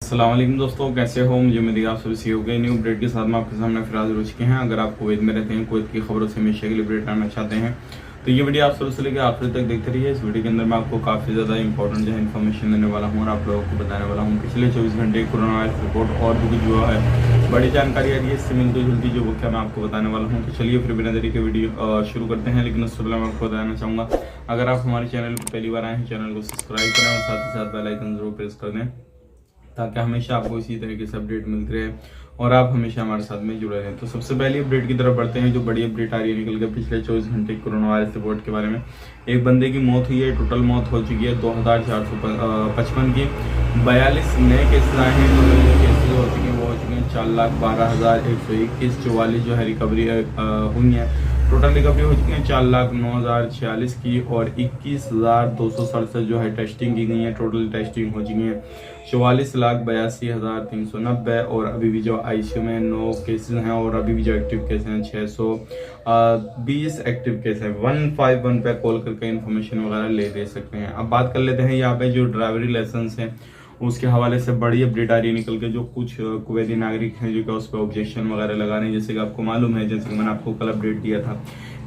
अस्सलाम वालेकुम दोस्तों, कैसे हो? मुझे उम्मीद है आप सभी सही हो गए। न्यू अपडेट के साथ में आपके सामने फिर हाजिर हो चुके हैं। अगर आप कुवैत में रहते हैं, कुवैत की खबरों से हमेशा के लिए अपडेट आना चाहते हैं तो ये वीडियो आप शुरू से लेकर आखिर तक देखते रहिए। इस वीडियो के अंदर मैं आपको काफ़ी ज़्यादा इंपॉर्टेंट जो है इन्फॉर्मेशन देने वाला हूँ और आप लोगों को बताने वाला हूँ पिछले 24 घंटे कोरोना वायरस रिपोर्ट और भी कुछ जो है बड़ी जानकारी आ रही है इससे मिलती जुलती जो क्या मैं आपको बताने वाला हूँ। तो चलिए फिर बिना देरी के वीडियो शुरू करते हैं। लेकिन उससे पहले मैं आपको बताना चाहूँगा, अगर आप हमारे चैनल पर पहली बार आए हैं, चैनल को सब्सक्राइब करें और साथ ही साथ बेल आइकन जरूर प्रेस कर दें ताकि हमेशा आपको इसी तरीके से अपडेट मिलते रहे और आप हमेशा हमारे साथ में जुड़े रहें। तो सबसे पहले अपडेट की तरफ बढ़ते हैं। जो बड़ी अपडेट आ रही है निकल के पिछले 24 घंटे कोरोना वायरस रिपोर्ट के बारे में। एक बंदे की मौत हुई है, टोटल मौत हो चुकी है 2455 की। 42 नए केसेस आए हैं, जो केसेस हो चुके हैं वो हो चुके हैं 4,12,121। 44 जो है रिकवरी हुई है। टोटल रिकवरी हो चुकी है 4,09,046 की और 21,267 जो है टेस्टिंग की गई है। टोटल टेस्टिंग हो चुकी है 44,82,390 और अभी भी जो आईसीयू में 9 केसेस हैं और अभी भी जो एक्टिव केस हैं 620 एक्टिव केस हैं। 151 पे कॉल करके इन्फॉर्मेशन वगैरह ले दे सकते हैं। अब बात कर लेते हैं यहाँ पे जो ड्राइवरी लाइसेंस है उसके हवाले से बड़ी अपडेट आ रही है निकल के। जो कुछ कुवैती नागरिक हैं जो कि उस पर ऑब्जेक्शन वगैरह लगा रहे हैं, जैसे कि आपको मालूम है, जैसे कि मैंने आपको कल अपडेट दिया था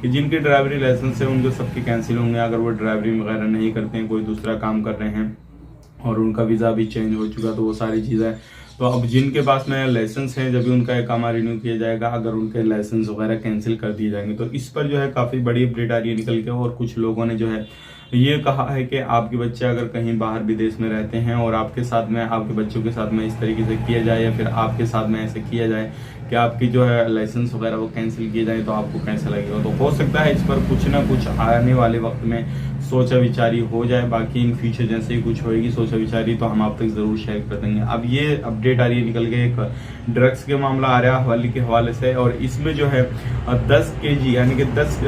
कि जिनके ड्राइवरी लाइसेंस है उनके सबके कैंसिल होंगे अगर वो ड्राइवरी वगैरह नहीं करते हैं, कोई दूसरा काम कर रहे हैं और उनका वीज़ा भी चेंज हो चुका, तो वो सारी चीज़ें। तो अब जिनके पास में लाइसेंस है, जब भी उनका इकामा रिन्यू किया जाएगा, अगर उनके लाइसेंस वगैरह कैंसिल कर दिए जाएंगे तो इस पर जो है काफ़ी बड़ी अपडेट आ रही है निकल के। और कुछ लोगों ने जो है ये कहा है कि आपके बच्चे अगर कहीं बाहर विदेश में रहते हैं और आपके साथ में आपके बच्चों के साथ में इस तरीके से किया जाए या फिर आपके साथ में ऐसे किया जाए कि आपकी जो है लाइसेंस वगैरह वो कैंसिल किए जाए तो आपको कैसा लगेगा। तो हो सकता है इस पर कुछ ना कुछ आने वाले वक्त में सोचा विचारी हो जाए। बाकी इन फ्यूचर जैसे ही कुछ होएगी सोचा विचारी तो हम आप तक जरूर शेयर कर देंगे। अब ये अपडेट आ रही है निकल के, एक ड्रग्स के मामला आ रहा है हवाले के हवाले से और इसमें जो है 10 kg यानी कि 10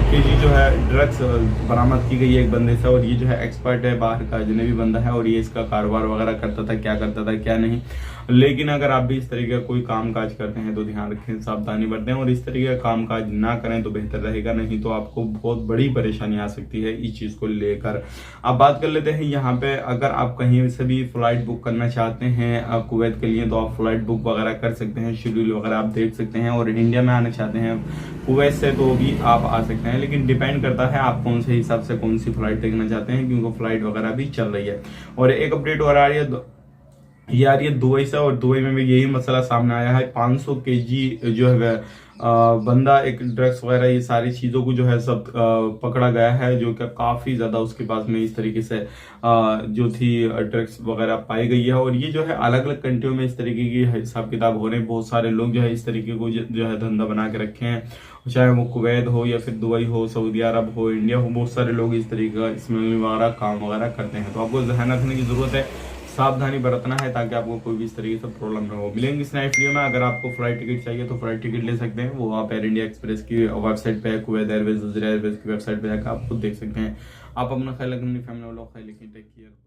kg जो है ड्रग्स बरामद की गई है एक बंदे से। और ये जो है एक्सपर्ट है, बाहर का अजनबी बंदा है और ये इसका कारोबार वगैरह करता था, क्या करता था क्या नहीं। लेकिन अगर आप भी इस तरीके का कोई काम काज करते हैं तो ध्यान रखें, सावधानी बरतें और इस तरीके का काम काज ना करें तो बेहतर रहेगा, नहीं तो आपको बहुत बड़ी परेशानी आ सकती है इस चीज को लेकर। अब बात कर लेते हैं यहाँ पे, अगर आप कहीं से भी फ्लाइट बुक करना चाहते हैं कुवैत के लिए तो आप फ्लाइट बुक वगैरह कर सकते हैं, शेड्यूल वगैरह आप देख सकते हैं। और इंडिया में आना चाहते हैं कुवैत से तो भी आप आ सकते हैं, लेकिन डिपेंड करता है आप कौन से हिसाब से कौन सी फ्लाइट देखना चाहते हैं, क्योंकि फ्लाइट वगैरह भी चल रही है। और एक अपडेट और आ रही है ये आ रही है दुबई से और दुबई में भी यही मसला सामने आया है। 500 kg जो है बंदा एक ड्रग्स वगैरह ये सारी चीजों को जो है सब पकड़ा गया है, जो कि काफी ज्यादा उसके पास में इस तरीके से जो थी ड्रग्स वगैरह पाई गई है। और ये जो है अलग अलग कंट्रियों में इस तरीके की हिसाब किताब हो रहे हैं। बहुत सारे लोग जो है इस तरीके को जो है धंधा बना के रखे हैं, चाहे वो कुवैत हो या फिर दुबई हो, सऊदी अरब हो, इंडिया हो, बहुत सारे लोग इस तरीके का इसमें वगैरह काम वगैरह करते हैं। तो आपको ध्यान रखने की जरूरत है, सावधानी बरतना है ताकि आपको कोई भी इस तरीके से प्रॉब्लम ना हो। मिलेंगे इस नेक्स्ट वीडियो में। अगर आपको फ्लाइट टिकट चाहिए तो फ्लाइट टिकट ले सकते हैं, वो आप एयर इंडिया एक्सप्रेस की वेबसाइट पे है, कुवैत एयरवेज, अज़ीर एयरवेज की वेबसाइट पे जाकर आप खुद देख सकते हैं। आप अपना ख्याल रखें, अपनी फैमिली वालों का ख्याल रखें। Take care.